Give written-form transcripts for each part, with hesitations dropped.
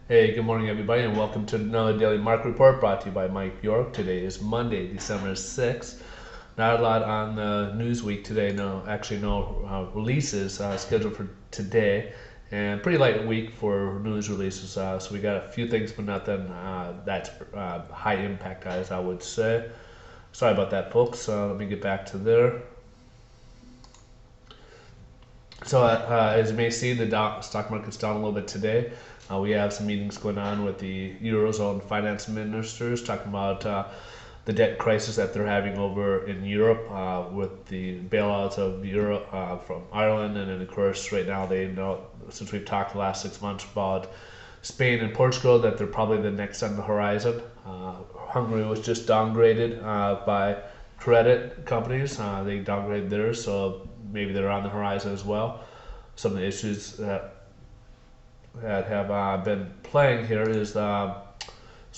Hey, good morning, everybody, and welcome to another daily market report brought to you by Mike York. Today is Monday, December 6th. Not a lot on the news week today. No releases scheduled for today, and pretty light week for news releases. So we got a few things, but nothing that's high impact, as I would say. Sorry about that, folks. Let me get back to there. As you may see, the stock market's down a little bit today. We have some meetings going on with the Eurozone finance ministers talking about the debt crisis that they're having over in Europe with the bailouts of Europe from Ireland. And then, of course, right now they know, since we've talked the last 6 months about Spain and Portugal, that they're probably the next on the horizon. Hungary was just downgraded by credit companies. They downgraded theirs, so maybe they're on the horizon as well. Some of the issues that have been playing here is sorry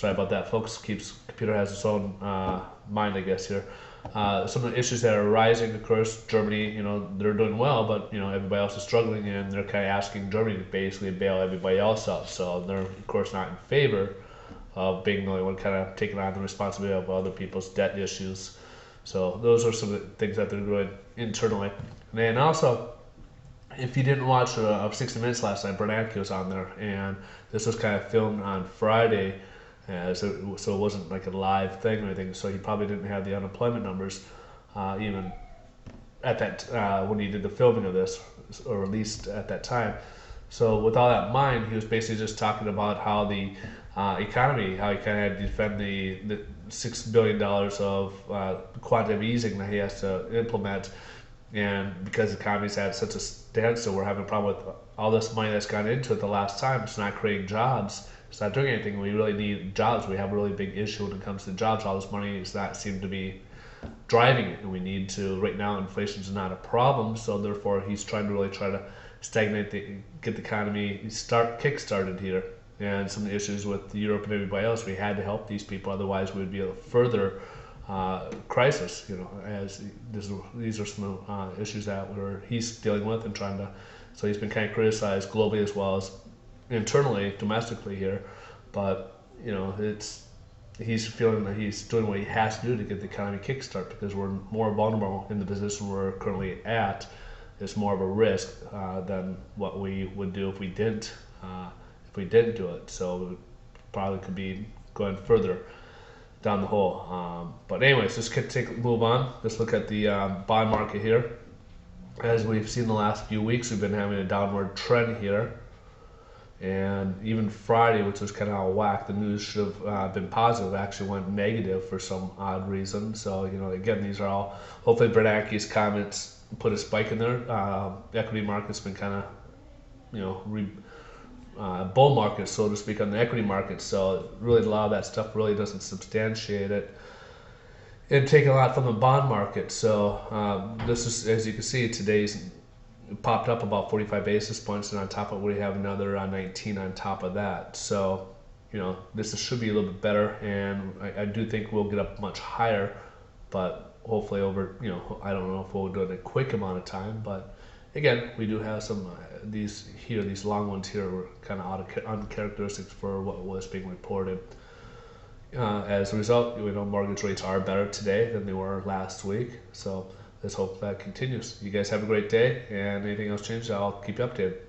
about that, folks. Computer has its own mind, I guess here. Some of the issues that are rising, of course, Germany, they're doing well, but everybody else is struggling, and they're kind of asking Germany to basically bail everybody else out. So they're, of course, not in favor of being the only one kind of taking on the responsibility of other people's debt issues. So those are some of the things that they're doing internally. And then also, if you didn't watch 60 Minutes last night, Bernanke was on there, and this was kind of filmed on Friday, so it wasn't like a live thing or anything. So he probably didn't have the unemployment numbers even at that when he did the filming of this, or at least at that time. So with all that in mind, he was basically just talking about how the economy, how he kind of had to defend the $6 billion of quantitative easing that he has to implement, and because the economy's had such a standstill, we're having a problem with all this money that's gone into it the last time. It's not creating jobs. It's not doing anything. We really need jobs. We have a really big issue when it comes to jobs. All this money is not seem to be driving it, and we need to. Right now, inflation is not a problem, so therefore, he's trying to stagnate get the economy kick started here. And some of the issues with Europe and everybody else, we had to help these people. Otherwise, we would be a further crisis. As these are some issues that he's dealing with and trying to. So he's been kind of criticized globally as well as internally, domestically here. But he's feeling that he's doing what he has to do to get the economy kickstart, because we're more vulnerable in the position we're currently at. It's more of a risk than what we would do if we didn't do it. So it probably could be going further down the hole. But anyways, let's move on. Let's look at the bond market here. As we've seen the last few weeks, we've been having a downward trend here. And even Friday, which was kind of out of whack, the news should have been positive. It actually went negative for some odd reason. So, again, these are all, hopefully Bernanke's comments put a spike in there. The equity market's been kind of, bull market, so to speak, on the equity market. So really, a lot of that stuff really doesn't substantiate it. It's taking a lot from the bond market. So this is, as you can see, today's popped up about 45 basis points, and on top of it, we have another 19 on top of that. So this should be a little bit better, and I do think we'll get up much higher, but hopefully over, I don't know if we'll do it in a quick amount of time, but again, we do have some these long ones here were kind of uncharacteristic for what was being reported. As a result, mortgage rates are better today than they were last week. So let's hope that continues. You guys have a great day, and anything else changes, I'll keep you updated.